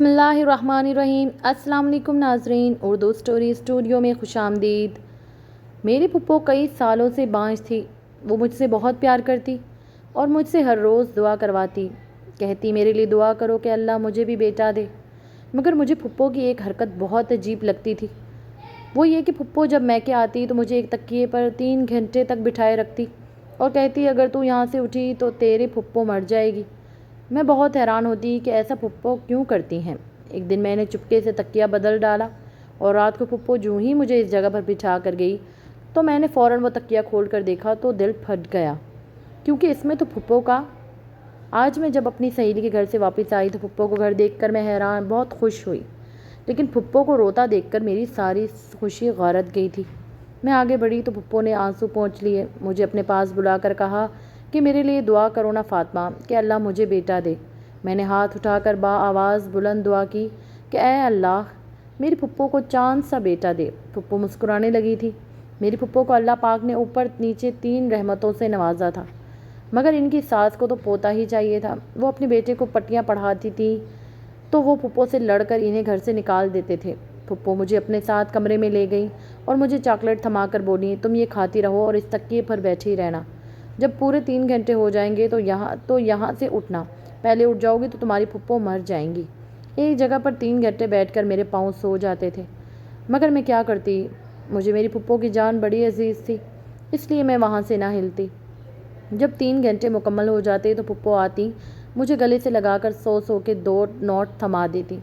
بسم اللہ الرحمن الرحیم۔ السلام علیکم ناظرین، اردو سٹوری اسٹوڈیو میں خوش آمدید۔ میری پھپھو کئی سالوں سے بانجھ تھی۔ وہ مجھ سے بہت پیار کرتی اور مجھ سے ہر روز دعا کرواتی، کہتی میرے لیے دعا کرو کہ اللہ مجھے بھی بیٹا دے۔ مگر مجھے پھپھو کی ایک حرکت بہت عجیب لگتی تھی، وہ یہ کہ پھپھو جب میکے آتی تو مجھے ایک تکیے پر 3 گھنٹے تک بٹھائے رکھتی اور کہتی اگر تو یہاں سے اٹھی تو تیری پھپھو مر جائے گی۔ میں بہت حیران ہوتی کہ ایسا پھپھو کیوں کرتی ہیں۔ ایک دن میں نے چپکے سے تکیہ بدل ڈالا اور رات کو پھپھو جو ہی مجھے اس جگہ پر بٹھا کر گئی تو میں نے فوراً وہ تکیہ کھول کر دیکھا تو دل پھٹ گیا، کیونکہ اس میں تو پھپھو کا۔ آج میں جب اپنی سہیلی کے گھر سے واپس آئی تو پھپھو کو گھر دیکھ کر میں حیران بہت خوش ہوئی، لیکن پھپھو کو روتا دیکھ کر میری ساری خوشی غارت گئی تھی۔ میں آگے بڑھی تو پھپھو نے آنسو پونچھ لیے، مجھے اپنے پاس بلا کر کہا کہ میرے لیے دعا کرو نا فاطمہ، کہ اللہ مجھے بیٹا دے۔ میں نے ہاتھ اٹھا کر آواز بلند دعا کی کہ اے اللہ میری پھپھو کو چاند سا بیٹا دے۔ پھپھو مسکرانے لگی تھی۔ میری پھپھو کو اللہ پاک نے اوپر نیچے 3 رحمتوں سے نوازا تھا، مگر ان کی ساس کو تو پوتا ہی چاہیے تھا۔ وہ اپنے بیٹے کو پٹیاں پڑھاتی تھی تو وہ پھپھو سے لڑ کر انہیں گھر سے نکال دیتے تھے۔ پھپھو مجھے اپنے ساتھ کمرے میں لے گئی اور مجھے چاکلیٹ تھما کر بولی تم یہ کھاتی رہو اور اس تکیے پر بیٹھی رہنا، جب پورے 3 گھنٹے ہو جائیں گے تو یہاں سے اٹھنا، پہلے اٹھ جاؤ گی تو تمہاری پھپھو مر جائیں گی۔ ایک جگہ پر 3 گھنٹے بیٹھ کر میرے پاؤں سو جاتے تھے، مگر میں کیا کرتی، مجھے میری پھپھو کی جان بڑی عزیز تھی، اس لیے میں وہاں سے نہ ہلتی۔ جب 3 گھنٹے مکمل ہو جاتے تو پھپھو آتی، مجھے گلے سے لگا کر 100 کے 2 نوٹ تھما دیتی،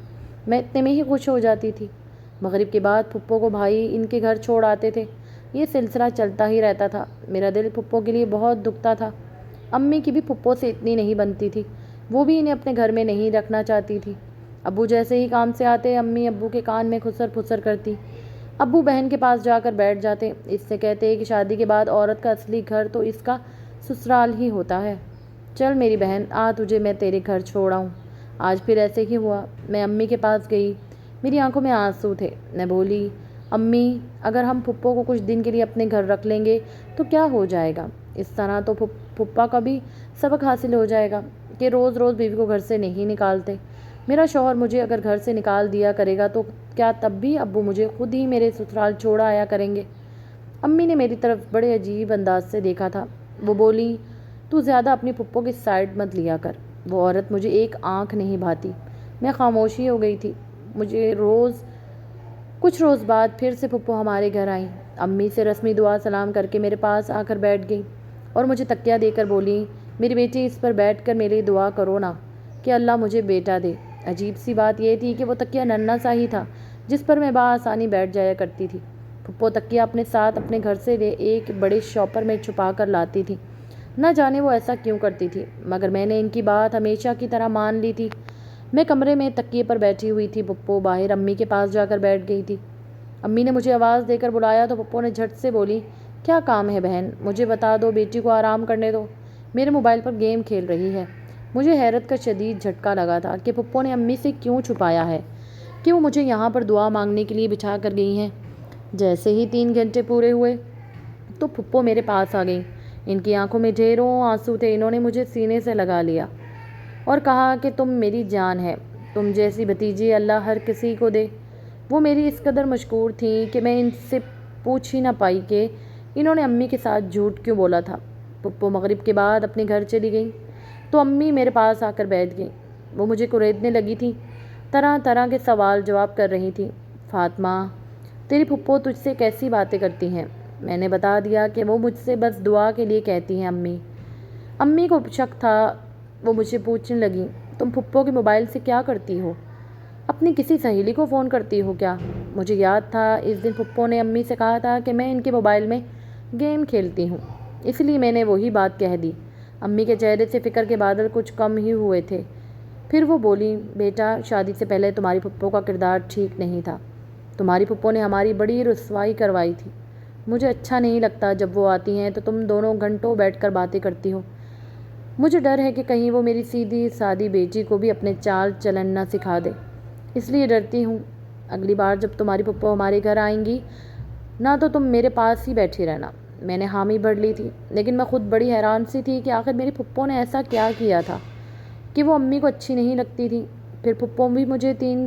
میں اتنے میں ہی خوش ہو جاتی تھی۔ مغرب کے بعد پھپھو کو بھائی ان کے گھر چھوڑ آتے تھے، یہ سلسلہ چلتا ہی رہتا تھا۔ میرا دل پھپھو کے لیے بہت دکھتا تھا۔ امی کی بھی پھپھو سے اتنی نہیں بنتی تھی، وہ بھی انہیں اپنے گھر میں نہیں رکھنا چاہتی تھی۔ ابو جیسے ہی کام سے آتے امی ابو کے کان میں خسر پھسر کرتی، ابو بہن کے پاس جا کر بیٹھ جاتے، اس سے کہتے کہ شادی کے بعد عورت کا اصلی گھر تو اس کا سسرال ہی ہوتا ہے، چل میری بہن آ تجھے میں تیرے گھر چھوڑ آؤں۔ آج پھر ایسے ہی ہوا، میں امی کے پاس گئی، میری آنکھوں میں آنسو تھے۔ میں بولی امی اگر ہم پھپھو کو کچھ دن کے لیے اپنے گھر رکھ لیں گے تو کیا ہو جائے گا، اس طرح تو پھپھا کا بھی سبق حاصل ہو جائے گا کہ روز روز بیوی کو گھر سے نہیں نکالتے۔ میرا شوہر مجھے اگر گھر سے نکال دیا کرے گا تو کیا تب بھی ابو مجھے خود ہی میرے سسرال چھوڑ آیا کریں گے؟ امی نے میری طرف بڑے عجیب انداز سے دیکھا تھا۔ وہ بولی تو زیادہ اپنی پھپھو کی سائڈ مت لیا کر، وہ عورت مجھے ایک آنکھ نہیں بھاتی۔ میں خاموشی ہو گئی تھی۔ کچھ روز بعد پھر سے پھپھو ہمارے گھر آئیں، امی سے رسمی دعا سلام کر کے میرے پاس آ کر بیٹھ گئی اور مجھے تکیہ دے کر بولی میری بیٹی اس پر بیٹھ کر میرے لیے دعا کرو نا کہ اللہ مجھے بیٹا دے۔ عجیب سی بات یہ تھی کہ وہ تکیہ ننھا سا ہی تھا جس پر میں بآسانی بیٹھ جایا کرتی تھی۔ پھپھو تکیہ اپنے ساتھ اپنے گھر سے ایک بڑے شاپر میں چھپا کر لاتی تھی، نہ جانے وہ ایسا کیوں کرتی تھی، مگر میں نے ان کی بات ہمیشہ کی طرح مان لی تھی۔ میں کمرے میں تکیے پر بیٹھی ہوئی تھی، پھپھو باہر امی کے پاس جا کر بیٹھ گئی تھی۔ امی نے مجھے آواز دے کر بلایا تو پھپھو نے جھٹ سے بولی کیا کام ہے بہن، مجھے بتا دو، بیٹی کو آرام کرنے دو، میرے موبائل پر گیم کھیل رہی ہے۔ مجھے حیرت کا شدید جھٹکا لگا تھا کہ پھپھو نے امی سے کیوں چھپایا ہے کہ وہ مجھے یہاں پر دعا مانگنے کے لیے بٹھا کر گئی ہیں۔ جیسے ہی 3 گھنٹے پورے ہوئے تو پھپھو میرے پاس آ گئیں، ان کی آنکھوں میں ڈھیروں آنسو تھے۔ انہوں نے مجھے سینے سے لگا لیا اور کہا کہ تم میری جان ہے، تم جیسی بھتیجی اللہ ہر کسی کو دے۔ وہ میری اس قدر مشکور تھیں کہ میں ان سے پوچھ ہی نہ پائی کہ انہوں نے امی کے ساتھ جھوٹ کیوں بولا تھا۔ پھپھو مغرب کے بعد اپنے گھر چلی گئی تو امی میرے پاس آ کر بیٹھ گئیں۔ وہ مجھے کریدنے لگی تھیں، طرح طرح کے سوال جواب کر رہی تھیں۔ فاطمہ تیری پھپھو تجھ سے کیسی باتیں کرتی ہیں؟ میں نے بتا دیا کہ وہ مجھ سے بس دعا کے لیے کہتی ہیں۔ امی کو شک تھا، وہ مجھ سے پوچھنے لگیں تم پھپھو کے موبائل سے کیا کرتی ہو، اپنی کسی سہیلی کو فون کرتی ہو کیا؟ مجھے یاد تھا اس دن پھپھو نے امی سے کہا تھا کہ میں ان کے موبائل میں گیم کھیلتی ہوں، اس لیے میں نے وہی بات کہہ دی۔ امی کے چہرے سے فکر کے بادل کچھ کم ہی ہوئے تھے۔ پھر وہ بولی بیٹا شادی سے پہلے تمہاری پھپھو کا کردار ٹھیک نہیں تھا، تمہاری پھپھو نے ہماری بڑی رسوائی کروائی تھی، مجھے اچھا نہیں لگتا جب وہ آتی ہیں تو تم دونوں گھنٹوں بیٹھ کر باتیں کرتی ہو، مجھے ڈر ہے کہ کہیں وہ میری سیدھی سادی بیٹی کو بھی اپنے چال چلن نہ سکھا دے، اس لیے ڈرتی ہوں اگلی بار جب تمہاری پھپھو ہمارے گھر آئیں گی نہ تو تم میرے پاس ہی بیٹھی رہنا۔ میں نے حامی بھر لی تھی، لیکن میں خود بڑی حیران سی تھی کہ آخر میری پھپھو نے ایسا کیا کیا تھا کہ وہ امی کو اچھی نہیں لگتی تھی۔ پھر پھپھو بھی مجھے 3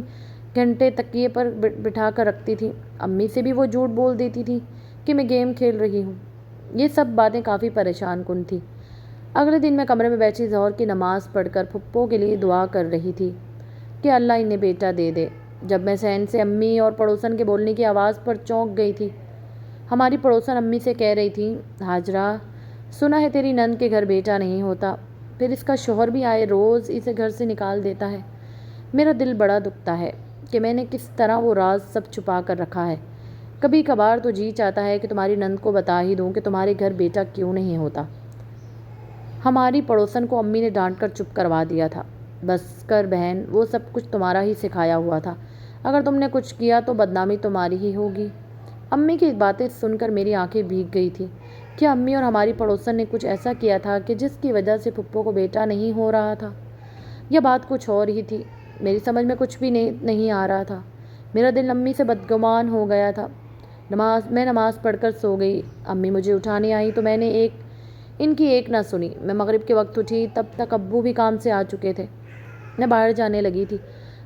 گھنٹے تکیے پر بٹھا کر رکھتی تھی۔ امی سے بھی وہ جھوٹ بول دیتی تھی کہ میں گیم کھیل رہی ہوں۔ یہ سب باتیں کافی پریشان کن تھی۔ اگلے دن میں کمرے میں بیٹھی ظہر کی نماز پڑھ کر پھپھو کے لیے دعا کر رہی تھی کہ اللہ انہیں بیٹا دے دے، جب میں صحن سے امی اور پڑوسن کے بولنے کی آواز پر چونک گئی تھی۔ ہماری پڑوسن امی سے کہہ رہی تھی، ہاجرہ، سنا ہے تیری نند کے گھر بیٹا نہیں ہوتا، پھر اس کا شوہر بھی آئے روز اسے گھر سے نکال دیتا ہے۔ میرا دل بڑا دکھتا ہے کہ میں نے کس طرح وہ راز سب چھپا کر رکھا ہے۔ کبھی کبھار تو جی چاہتا ہے کہ تمہاری نند کو بتا ہی دوں کہ تمہارے گھر بیٹا کیوں نہیں ہوتا۔ ہماری پڑوسن کو امی نے ڈانٹ کر چپ کروا دیا تھا۔ بس کر بہن، وہ سب کچھ تمہارا ہی سکھایا ہوا تھا، اگر تم نے کچھ کیا تو بدنامی تمہاری ہی ہوگی۔ امی کی باتیں سن کر میری آنکھیں بھیگ گئی تھی۔ کیا امی اور ہماری پڑوسن نے کچھ ایسا کیا تھا کہ جس کی وجہ سے پھپھو کو بیٹا نہیں ہو رہا تھا؟ یہ بات کچھ اور ہی تھی، میری سمجھ میں کچھ بھی نہیں آ رہا تھا۔ میرا دل امی سے بدگمان ہو گیا تھا۔ میں نماز پڑھ کر سو گئی۔ امی مجھے اٹھانے آئی تو میں نے ان کی ایک نہ سنی۔ میں مغرب کے وقت اٹھی، تب تک ابو بھی کام سے آ چکے تھے۔ میں باہر جانے لگی تھی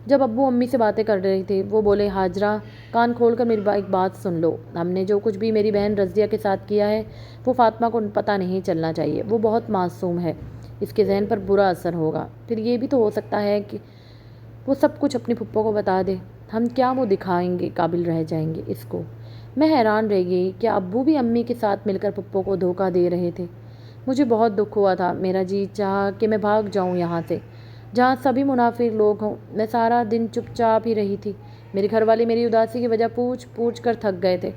جب ابو امی سے باتیں کر رہے تھے۔ وہ بولے، ہاجرہ، کان کھول کر میری ایک بات سن لو۔ ہم نے جو کچھ بھی میری بہن رضیہ کے ساتھ کیا ہے وہ فاطمہ کو پتہ نہیں چلنا چاہیے۔ وہ بہت معصوم ہے، اس کے ذہن پر برا اثر ہوگا۔ پھر یہ بھی تو ہو سکتا ہے کہ وہ سب کچھ اپنی پھپھو کو بتا دے۔ ہم کیا منہ دکھائیں گے قابل رہ جائیں گے اس کو۔ میں حیران رہ گئی، کیا ابو بھی امی کے ساتھ مل کر پھپھو کو دھوکہ دے رہے تھے؟ مجھے بہت دکھ ہوا تھا۔ میرا جی چاہا کہ میں بھاگ جاؤں یہاں سے، جہاں سبھی منافق لوگ ہوں۔ میں سارا دن چپ چاپ ہی رہی تھی۔ میرے گھر والے میری اداسی کی وجہ پوچھ پوچھ کر تھک گئے تھے،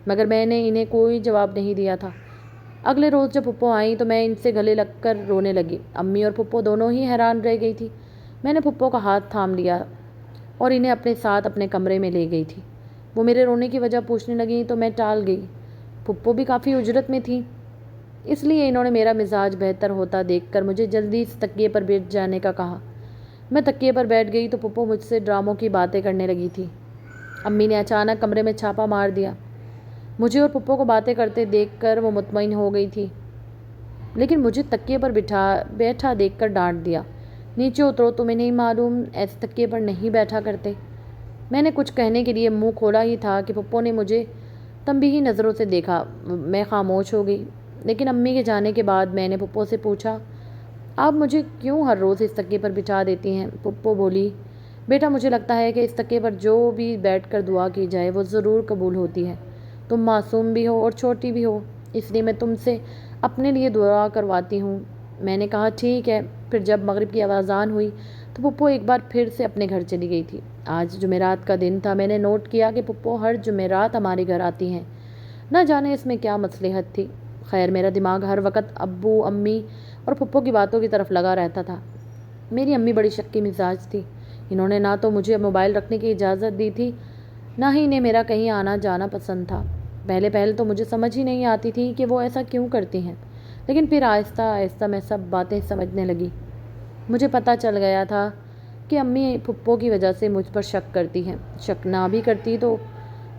مگر میں نے انہیں کوئی جواب نہیں دیا تھا۔ اگلے روز جب پھپھو آئیں تو میں ان سے گلے لگ کر رونے لگی۔ امی اور پھپھو دونوں ہی حیران رہ گئی تھی۔ میں نے پھپھو کا ہاتھ تھام لیا اور انہیں اپنے ساتھ اپنے کمرے میں لے گئی تھی۔ وہ میرے رونے کی وجہ پوچھنے لگیں تو میں ٹال گئی۔ پھپھو بھی کافی اجرت میں تھیں، اس لیے انہوں نے میرا مزاج بہتر ہوتا دیکھ کر مجھے جلدی سے تکیے پر بیٹھ جانے کا کہا۔ میں تکیے پر بیٹھ گئی تو پھپھو مجھ سے ڈراموں کی باتیں کرنے لگی تھی۔ امی نے اچانک کمرے میں چھاپا مار دیا۔ مجھے اور پھپھو کو باتیں کرتے دیکھ کر وہ مطمئن ہو گئی تھی، لیکن مجھے تکیے پر بیٹھا دیکھ کر ڈانٹ دیا۔ نیچے اترو، تمہیں نہیں معلوم ایسے تکیے پر نہیں بیٹھا کرتے؟ میں نے کچھ کہنے کے لیے منہ کھولا ہی تھا کہ پھپھو نے مجھے تنبیہی نظروں سے دیکھا۔ میں خاموش ہو گئی، لیکن امی کے جانے کے بعد میں نے پھپھو سے پوچھا، آپ مجھے کیوں ہر روز اس تکیے پر بٹھا دیتی ہیں؟ پھپھو بولی، بیٹا مجھے لگتا ہے کہ اس تکیے پر جو بھی بیٹھ کر دعا کی جائے وہ ضرور قبول ہوتی ہے۔ تم معصوم بھی ہو اور چھوٹی بھی ہو، اس لیے میں تم سے اپنے لیے دعا کرواتی ہوں۔ میں نے کہا، ٹھیک ہے۔ پھر جب مغرب کی اذان ہوئی تو پھپھو ایک بار پھر سے اپنے گھر چلی گئی تھی۔ آج جمعرات کا دن تھا۔ میں نے نوٹ کیا کہ پھپھو ہر جمعرات ہمارے گھر آتی ہیں۔ نہ جانے اس میں کیا مصلحت تھی۔ خیر، میرا دماغ ہر وقت ابو، امی اور پھپھو کی باتوں کی طرف لگا رہتا تھا۔ میری امی بڑی شکی مزاج تھی۔ انہوں نے نہ تو مجھے موبائل رکھنے کی اجازت دی تھی، نہ ہی انہیں میرا کہیں آنا جانا پسند تھا۔ پہلے تو مجھے سمجھ ہی نہیں آتی تھی کہ وہ ایسا کیوں کرتی ہیں، لیکن پھر آہستہ آہستہ میں سب باتیں سمجھنے لگی۔ مجھے پتہ چل گیا تھا کہ امی پھپھو کی وجہ سے مجھ پر شک کرتی ہیں۔ شک نہ بھی کرتی تو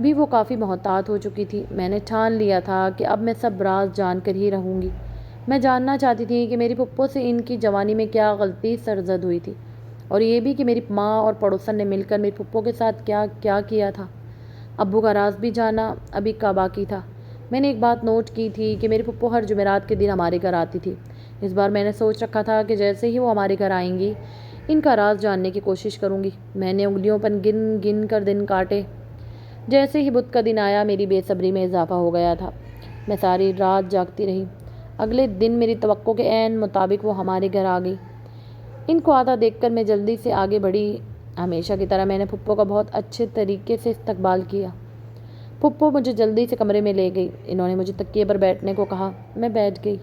بھی وہ کافی محتاط ہو چکی تھی۔ میں نے ٹھان لیا تھا کہ اب میں سب راز جان کر ہی رہوں گی۔ میں جاننا چاہتی تھی کہ میری پھپھو سے ان کی جوانی میں کیا غلطی سرزد ہوئی تھی، اور یہ بھی کہ میری ماں اور پڑوسن نے مل کر میری پھپھو کے ساتھ کیا کیا تھا۔ ابو کا راز بھی جانا ابھی کا باقی تھا۔ میں نے ایک بات نوٹ کی تھی کہ میری پھپھو ہر جمعرات کے دن ہمارے گھر آتی تھی۔ اس بار میں نے سوچ رکھا تھا کہ جیسے ہی وہ ہمارے گھر آئیں گی ان کا راز جاننے کی کوشش کروں گی۔ میں نے انگلیوں پر گن گن کر دن کاٹے۔ جیسے ہی بدھ کا دن آیا میری بے صبری میں اضافہ ہو گیا تھا۔ میں ساری رات جاگتی رہی۔ اگلے دن میری توقع کے عین مطابق وہ ہمارے گھر آ گئی۔ ان کو آتا دیکھ کر میں جلدی سے آگے بڑھی۔ ہمیشہ کی طرح میں نے پھپھو کا بہت اچھے طریقے سے استقبال کیا۔ پھپھو مجھے جلدی سے کمرے میں لے گئی۔ انہوں نے مجھے تکیے پر بیٹھنے کو کہا۔ میں بیٹھ گئی۔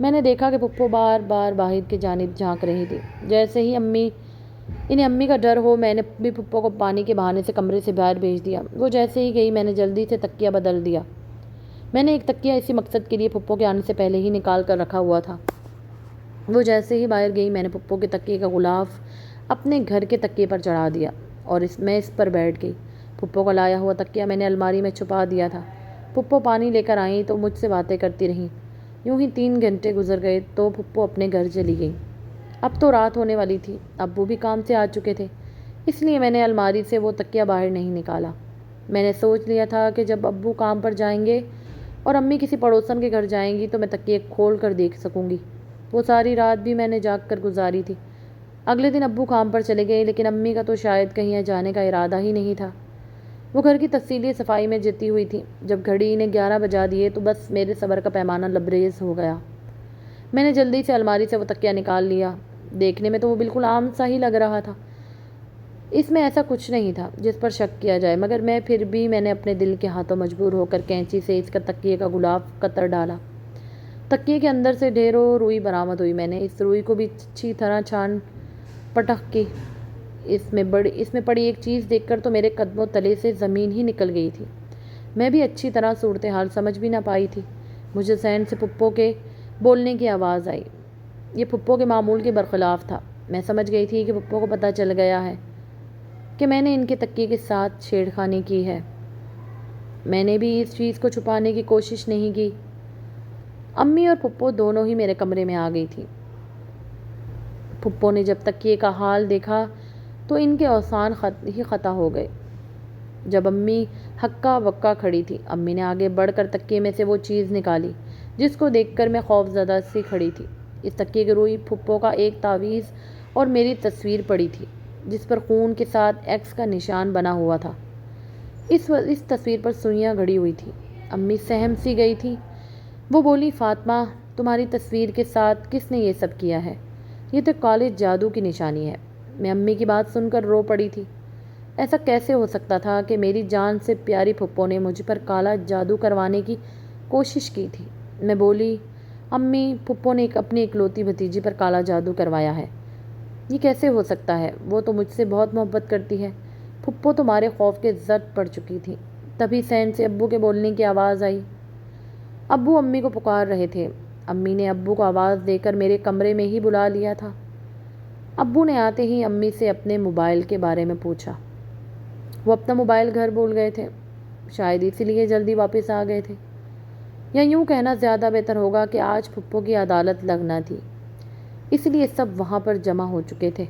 میں نے دیکھا کہ پھپھو بار بار باہر کی جانب جھانک رہی تھی، جیسے ہی انہیں امی کا ڈر ہو۔ میں نے بھی پھپھو کو پانی کے بہانے سے کمرے سے باہر بھیج دیا۔ وہ جیسے ہی گئی میں نے جلدی سے تکیہ بدل دیا۔ میں نے ایک تکیہ اسی مقصد کے لیے پھپھو کے آنے سے پہلے ہی نکال کر رکھا ہوا تھا۔ وہ جیسے ہی باہر گئی میں نے پھپھو کے تکیے کا غلاف اپنے گھر کے تکیے پر چڑھا دیا اور میں اس پر بیٹھ گئی۔ پھپھو کا لایا ہوا تکیہ میں نے الماری میں چھپا دیا تھا۔ پھپھو پانی لے کر آئیں تو مجھ سے باتیں کرتی رہیں۔ یوں ہی 3 گھنٹے گزر گئے تو پھپھو اپنے گھر چلی گئی۔ اب تو رات ہونے والی تھی، ابو بھی کام سے آ چکے تھے، اس لیے میں نے الماری سے وہ تکیہ باہر نہیں نکالا۔ میں نے سوچ لیا تھا کہ جب ابو کام پر جائیں گے اور امی کسی پڑوسن کے گھر جائیں گی تو میں تکیے کھول کر دیکھ سکوں گی۔ وہ ساری رات بھی میں نے جاگ کر گزاری تھی۔ اگلے دن ابو کام پر چلے گئے، لیکن امی کا تو شاید کہیں جانے کا ارادہ ہی نہیں تھا۔ وہ گھر کی تفصیلی صفائی میں جتی ہوئی تھی۔ جب گھڑی نے 11 بجا دیے تو بس میرے صبر کا پیمانہ لبریز ہو گیا۔ میں نے جلدی سے الماری سے وہ تکیہ نکال لیا۔ دیکھنے میں تو وہ بالکل عام سا ہی لگ رہا تھا، اس میں ایسا کچھ نہیں تھا جس پر شک کیا جائے، مگر پھر بھی میں نے اپنے دل کے ہاتھوں مجبور ہو کر کینچی سے اس کا تکیے کا غلاف قطر ڈالا۔ تکیے کے اندر سے ڈھیروں روئی برآمد ہوئی۔ میں نے اس روئی کو بھی اچھی طرح چھان پٹک کی۔ اس میں پڑی ایک چیز دیکھ کر تو میرے قدموں تلے سے زمین ہی نکل گئی تھی۔ میں بھی اچھی طرح صورتحال سمجھ بھی نہ پائی تھی۔ مجھے ذہن سے پھپھو کے بولنے کی آواز آئی۔ یہ پھپھو کے معمول کے برخلاف تھا۔ میں سمجھ گئی تھی کہ پھپھو کو پتہ چل گیا ہے کہ میں نے ان کے تکیے کے ساتھ چھیڑخانی کی ہے۔ میں نے بھی اس چیز کو چھپانے کی کوشش نہیں کی۔ امی اور پھپھو دونوں ہی میرے کمرے میں آ گئی تھی۔ پھپھو نے جب تکیے کا حال دیکھا تو ان کے اوسان ہی خطا ہو گئے۔ جب امی ہکا بکا کھڑی تھی، امی نے آگے بڑھ کر تکیے میں سے وہ چیز نکالی جس کو دیکھ کر میں خوف زدہ سی کھڑی تھی۔ اس تکیے کی روئی پھپھو کا ایک تعویذ اور میری تصویر پڑی تھی جس پر خون کے ساتھ ایکس کا نشان بنا ہوا تھا۔ اس تصویر پر سوئیاں گھڑی ہوئی تھی۔ امی سہم سی گئی تھی۔ وہ بولی، فاطمہ، تمہاری تصویر کے ساتھ کس نے یہ سب کیا ہے؟ یہ تو کالے جادو کی نشانی ہے۔ میں امی کی بات سن کر رو پڑی تھی۔ ایسا کیسے ہو سکتا تھا کہ میری جان سے پیاری پھپھو نے مجھ پر کالا جادو کروانے کی کوشش کی تھی؟ میں بولی، امی، پھپھو نے اپنی اکلوتی بھتیجی پر کالا جادو کروایا ہے؟ یہ کیسے ہو سکتا ہے؟ وہ تو مجھ سے بہت محبت کرتی ہے۔ پھپھو تمہارے خوف کے زد پڑ چکی تھی۔ تبھی سین سے ابو کے بولنے کی آواز آئی۔ ابو امی کو پکار رہے تھے۔ امی نے ابو کو آواز دے کر میرے کمرے میں ہی بلا لیا تھا۔ ابو نے آتے ہی امی سے اپنے موبائل کے بارے میں پوچھا۔ وہ اپنا موبائل گھر بھول گئے تھے، شاید اسی لیے جلدی واپس آ گئے تھے، یا یوں کہنا زیادہ بہتر ہوگا کہ آج پھپھو کی عدالت لگنا تھی، اس لیے سب وہاں پر جمع ہو چکے تھے۔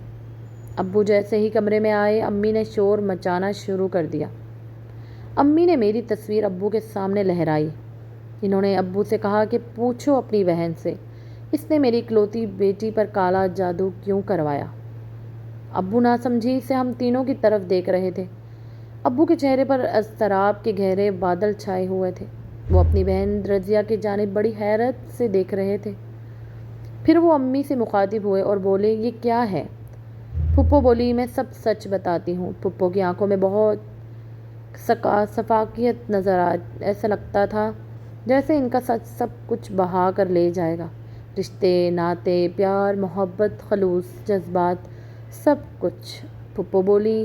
ابو جیسے ہی کمرے میں آئے، امی نے شور مچانا شروع کر دیا۔ امی نے میری تصویر ابو کے سامنے لہرائی۔ انہوں نے ابو سے کہا کہ پوچھو اپنی بہن سے، اس نے میری اکلوتی بیٹی پر کالا جادو کیوں کروایا؟ ابو ناسمجھی سے ہم تینوں کی طرف دیکھ رہے تھے۔ ابو کے چہرے پر اضطراب کے گہرے بادل چھائے ہوئے تھے۔ وہ اپنی بہن رضیہ کی جانب بڑی حیرت سے دیکھ رہے تھے۔ پھر وہ امی سے مخاطب ہوئے اور بولے، یہ کیا ہے؟ پھپھو بولی، میں سب سچ بتاتی ہوں۔ پھپھو کی آنکھوں میں بہت شفافیت نظر ایسا لگتا تھا جیسے ان کا سچ سب کچھ بہا کر لے جائے گا، رشتے، ناطے، پیار، محبت، خلوص، جذبات، سب کچھ۔ پھپھو بولی،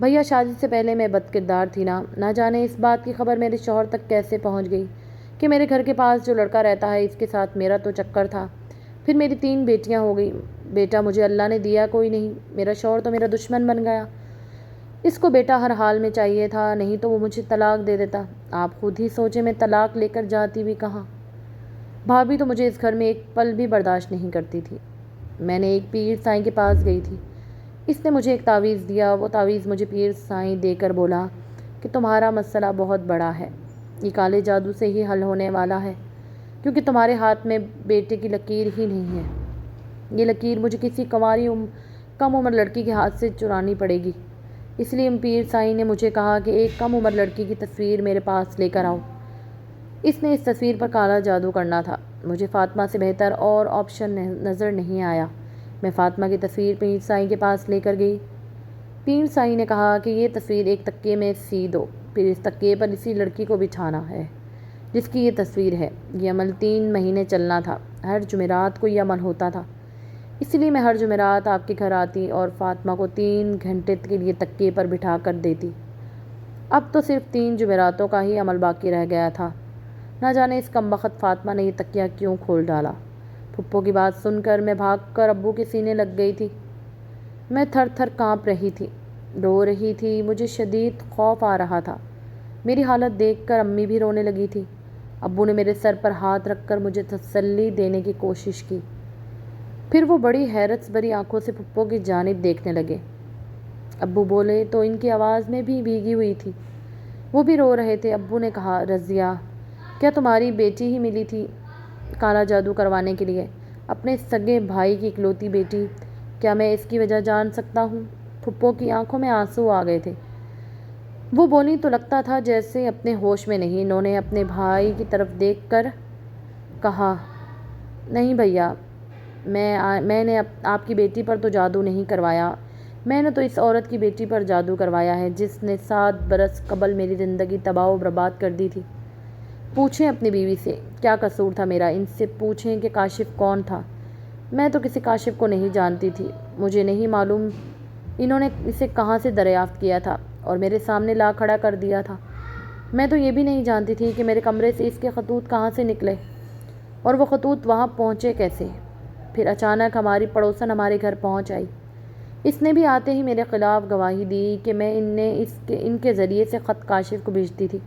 بھیا شادی سے پہلے میں بد کردار تھی نہ جانے اس بات کی خبر میرے شوہر تک کیسے پہنچ گئی کہ میرے گھر کے پاس جو لڑکا رہتا ہے اس کے ساتھ میرا تو چکر تھا۔ پھر میری 3 بیٹیاں ہو گئی، بیٹا مجھے اللہ نے دیا کوئی نہیں، میرا شوہر تو میرا دشمن بن گیا۔ اس کو بیٹا ہر حال میں چاہیے تھا، نہیں تو وہ مجھے طلاق دے دیتا۔ آپ خود ہی سوچیں میں طلاق لے کر جاتی بھی کہاں؟ بھابھی تو مجھے اس گھر میں ایک پل بھی برداشت نہیں کرتی تھی۔ میں نے ایک پیر سائیں کے پاس گئی تھی، اس نے مجھے ایک تعویذ دیا۔ وہ تعویذ مجھے پیر سائیں دے کر بولا کہ تمہارا مسئلہ بہت بڑا ہے، یہ کالے جادو سے ہی حل ہونے والا ہے، کیونکہ تمہارے ہاتھ میں بیٹے کی لکیر ہی نہیں ہے۔ یہ لکیر مجھے کسی کم عمر لڑکی کے ہاتھ سے چرانی پڑے گی، اس لیے پیر سائیں نے مجھے کہا کہ ایک کم عمر لڑکی کی تصویر میرے پاس لے کر آؤ، اس نے اس تصویر پر کالا جادو کرنا تھا۔ مجھے فاطمہ سے بہتر اور آپشن نظر نہیں آیا۔ میں فاطمہ کی تصویر پیر سائیں کے پاس لے کر گئی۔ پیر سائیں نے کہا کہ یہ تصویر ایک تکیے میں سی دو، پھر اس تکیے پر اسی لڑکی کو بٹھانا ہے جس کی یہ تصویر ہے۔ یہ عمل 3 مہینے چلنا تھا، ہر جمعرات کو یہ عمل ہوتا تھا، اس لیے میں ہر جمعرات آپ کے گھر آتی اور فاطمہ کو 3 گھنٹے کے لیے تکیے پر بٹھا کر دیتی۔ اب تو صرف 3 جمعراتوں کا ہی عمل باقی رہ گیا تھا۔ نہ جانے اس کمبخت فاطمہ نے یہ تکیہ کیوں کھول ڈالا۔ پھپھو کی بات سن کر میں بھاگ کر ابو کے سینے لگ گئی تھی۔ میں تھر تھر کانپ رہی تھی، رو رہی تھی، مجھے شدید خوف آ رہا تھا۔ میری حالت دیکھ کر امی بھی رونے لگی تھی۔ ابو نے میرے سر پر ہاتھ رکھ کر مجھے تسلی دینے کی کوشش کی۔ پھر وہ بڑی حیرت بھری آنکھوں سے پھپھو کی جانب دیکھنے لگے۔ ابو بولے تو ان کی آواز میں بھی بھیگی ہوئی تھی، وہ بھی رو رہے تھے۔ ابو نے کہا، رضیہ، کیا تمہاری بیٹی ہی ملی تھی کالا جادو کروانے کے لیے؟ اپنے سگے بھائی کی اکلوتی بیٹی؟ کیا میں اس کی وجہ جان سکتا ہوں؟ پھپھو کی آنکھوں میں آنسو آ گئے تھے۔ وہ بولی تو لگتا تھا جیسے اپنے ہوش میں نہیں۔ انہوں نے اپنے بھائی کی طرف دیکھ کر کہا، نہیں بھیا، میں نے آپ کی بیٹی پر تو جادو نہیں کروایا، میں نے تو اس عورت کی بیٹی پر جادو کروایا ہے جس نے 7 برس قبل میری زندگی تباہ و برباد کر دی تھی۔ پوچھیں اپنی بیوی سے کیا قصور تھا میرا، ان سے پوچھیں کہ کاشف کون تھا۔ میں تو کسی کاشف کو نہیں جانتی تھی، مجھے نہیں معلوم انہوں نے اسے کہاں سے دریافت کیا تھا اور میرے سامنے لا کھڑا کر دیا تھا۔ میں تو یہ بھی نہیں جانتی تھی کہ میرے کمرے سے اس کے خطوط کہاں سے نکلے اور وہ خطوط وہاں پہنچے کیسے۔ پھر اچانک ہماری پڑوسن ہمارے گھر پہنچ آئی۔ اس نے بھی آتے ہی میرے خلاف گواہی دی کہ میں ان کے ذریعے سے خط کاشف کو بھیجتی تھی۔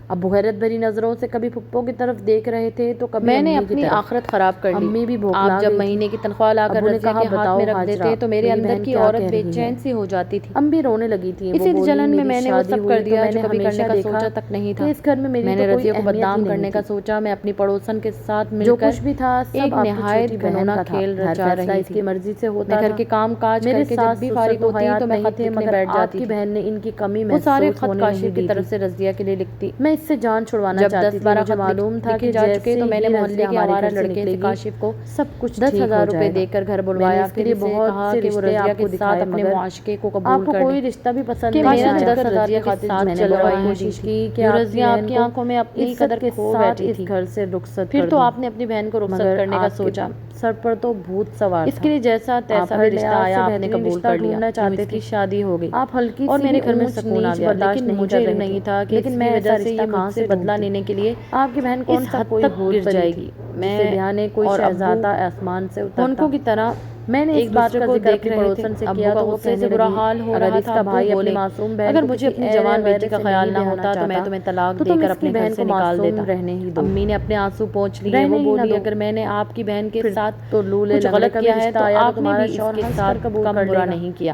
ابو حیرت بھری نظروں سے کبھی پھپھو کی طرف دیکھ رہے تھے تو کبھی میں نے امی کی اپنی طرف۔ آخرت خراب کر لی۔ امی بھی بھوکلا آپ جب گئی مہینے تھی۔ کی تنخواہ لا کر ابو نے رضیہ کہا، کے ہاتھ بتاؤ میں رکھ ہاجرہ، دیتے تو میرے میری اندر بہن کی کیا عورت کہہ بے رہی چین ہے؟ سی ہو جاتی تھی۔ امی رونے لگی تھی۔ اسی وہ بولی، جلن میں میری میں نے وہ شادی سب ہوئی کر تو دیا میں جو نے کبھی کرنے ہمیشہ کا دیکھا سوچا تک نہیں کہ تھا۔ اس گھر میں میری میں تو نے کوئی رضیہ کو اہمیت ہی بدنام نہیں کرنے کا تھی۔ سوچا، میں اپنی پڑوسن کے ساتھ مل جو کر کچھ بھی تھا ایک سب آپ کی نہایت چھوٹی بہن گھنونا کا تھا۔ کھیل ہر رچا فیصلہ رہی اس تھی۔ کی مرضی سے ہوتا میں گھر تھا۔ کے کام کاج میرے کر کے جب ساس بھی سسر فارغ تو ہوتی حیات تو میں نہیں خط تھے، لکھنے مگر بیٹھ آپ جاتی کی تھی۔ بہن نے ان کی کمی وہ سارے محسوس خط ہونے کاشف نہیں کی دی طرف تھی۔ سے رضیہ کے لیے لکھتی۔ میں اس سے جان چھڑوانا جب چاہتی تھی۔ 10-12 مجھے خط معلوم تھا لکھے کہ جا چکے جیسے تو میں نے ہی محلے رضیہ کے ہمارے آوارہ گھر سے لڑکے سے نکلے گی کاشف کو سب کچھ ٹھیک ہو 10,000 روپے جائے گا۔ دے کر گھر میں نے بلوایا، اس کے پھر لیے اسے بہت کہا سے کہ وہ رشتے رضیہ آپ کے کو ساتھ دکھائے، اپنے مگر معاشقے کو آپ قبول کو کرے کوئی رشتہ بھی پسند کہ نہیں میرا آیا۔ 10,000 رضیہ کے خاطر ساتھ میں نے چل رہا بہت ہے کوشش کی کہ جو آپ کی رضیہ آپ بہن کی کو آنکھوں میں اپنی عزت قدر کے کھو ساتھ بیٹھی اس تھی۔ گھر سے رخصت پھر کر تو دوں، آپ نے اپنی بہن کو رخصت مگر کرنے کا آپ کے سوچا۔ سر پر تو بھوت سوار اس تھا۔ کے لیے جیسا آپ تیسا ہر بھی رشتہ لحاظ سے آیا، آپ نے بہترین قبول رشتہ کر لیا، ڈھونڈنا یوں چاہتے اس تھے۔ کی شادی ہو گئی آپ ہلکی اور سی میرے بھی گھر میں اونچ سکون آ نیچ گیا۔ برداشت لیکن نہیں مجھے کر علم رہی تھی۔ نہیں تھا کہ لیکن اس میں کی ایسا وجہ سے رشتہ یہ مجھ کہاں سے سے بدلہ ڈھونڈتی؟ لینے کے لیے آپ کی بہن کون اس سا حد کوئی تک حور گر پری جائے تھی گی۔ جسے میں بیانے کوئی اور ابو شہزادہ آسمان سے اترتا؟ ہونکوں کی طرح میں نے اس ایک بات دوسرے کا کو ذکر دیکھ اپنی رہے تھے۔ پڑوسن سے ابو کیا کا تو وہ غصے سے کہنے برا لگی، حال ہو اگر رہا اس تھا۔ کا ابو بھائی اپنی بولے، معصوم بہن اگر کو مجھے کسی اپنی ایرے جوان بیٹی غیرے کا سے خیال نہیں نہ بیاہنا ہوتا تو میں چاہتا تمہیں تو طلاق دے تم کر اس کی اپنے گھر بہن سے کو نکال دیتا۔ معصوم رہنے ہی دو، امی نے اپنے آنسو پونچھ لیے۔ وہ رہنے ہی نہ بولی، دو۔ اگر میں نے آپ کی بہن کے پھر ساتھ تو لولے کچھ لنگڑے غلط کا بھی کیا ہے رشتہ تو آیا تو آپ نے تمہارا بھی اس شوہر کے ہنس کر ساتھ قبول کم کر برا لے گا۔ نہیں کیا۔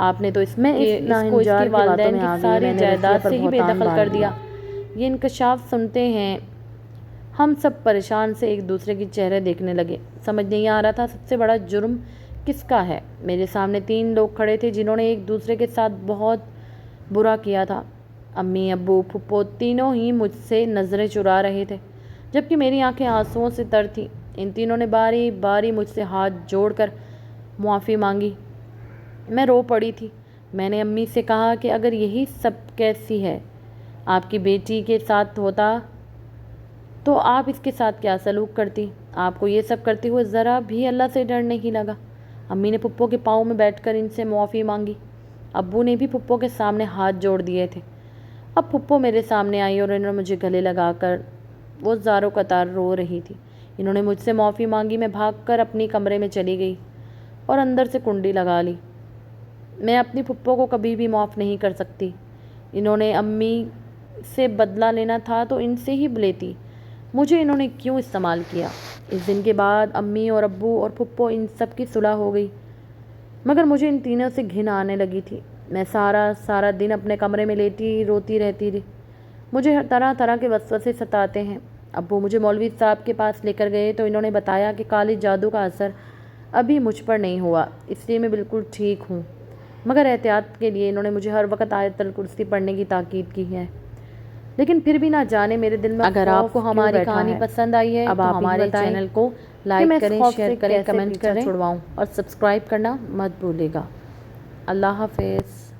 آپ نے تو میں اس اس کو اس کے ناہنجار کی باتوں والدین میں کی آ گئی۔ ساری میں نے رضیہ جائیداد پر سے ہی بے بہتان دخل کر باندھ دیا۔ لیا۔ یہ انکشاف سنتے ہیں ہم سب پریشان سے ایک دوسرے کی چہرے دیکھنے لگے۔ سمجھ نہیں آ رہا تھا سب سے بڑا جرم کس کا ہے۔ میرے سامنے 3 لوگ کھڑے تھے جنہوں نے ایک دوسرے کے ساتھ بہت برا کیا تھا۔ امی، ابو، پھپھو تینوں ہی مجھ سے نظریں چرا رہے تھے، جبکہ میری آنکھیں آنسوؤں سے تر تھیں۔ ان تینوں نے باری باری مجھ سے ہاتھ جوڑ کر معافی مانگی۔ میں رو پڑی تھی۔ میں نے امی سے کہا کہ اگر یہی سب کیسی ہے آپ کی بیٹی کے ساتھ ہوتا تو آپ اس کے ساتھ کیا سلوک کرتی؟ آپ کو یہ سب کرتے ہوئے ذرا بھی اللہ سے ڈر نہیں لگا؟ امی نے پھپھو کے پاؤں میں بیٹھ کر ان سے معافی مانگی۔ ابو نے بھی پھپھو کے سامنے ہاتھ جوڑ دیے تھے۔ اب پھپھو میرے سامنے آئی اور انہوں نے مجھے گلے لگا کر وہ زاروں قطار رو رہی تھی۔ انہوں نے مجھ سے معافی مانگی۔ میں بھاگ کر اپنی کمرے میں چلی گئی اور اندر سے کنڈی لگا لی۔ میں اپنی پھپھو کو کبھی بھی معاف نہیں کر سکتی۔ انہوں نے امی سے بدلہ لینا تھا تو ان سے ہی لیتی، مجھے انہوں نے کیوں استعمال کیا؟ اس دن کے بعد امی اور ابو اور پھپھو ان سب کی صلح ہو گئی، مگر مجھے ان تینوں سے گھن آنے لگی تھی۔ میں سارا دن اپنے کمرے میں لیٹی روتی رہتی تھی۔ مجھے طرح طرح کے وسوسے ستاتے ہیں۔ ابو مجھے مولوی صاحب کے پاس لے کر گئے تو انہوں نے بتایا کہ کالے جادو کا اثر ابھی مجھ پر نہیں ہوا، اس لیے میں بالکل ٹھیک ہوں، مگر احتیاط کے لیے انہوں نے مجھے ہر وقت آیت الکرسی پڑھنے کی تاکید کی ہے۔ لیکن پھر بھی نہ جانے میرے دل میں اگر آپ کو ہماری کہانی پسند آئی ہے تو ہمارے چینل کو لائک کریں، شیئر کریں، کمنٹ کریں اور سبسکرائب کرنا مت بھولیے گا۔ اللہ حافظ۔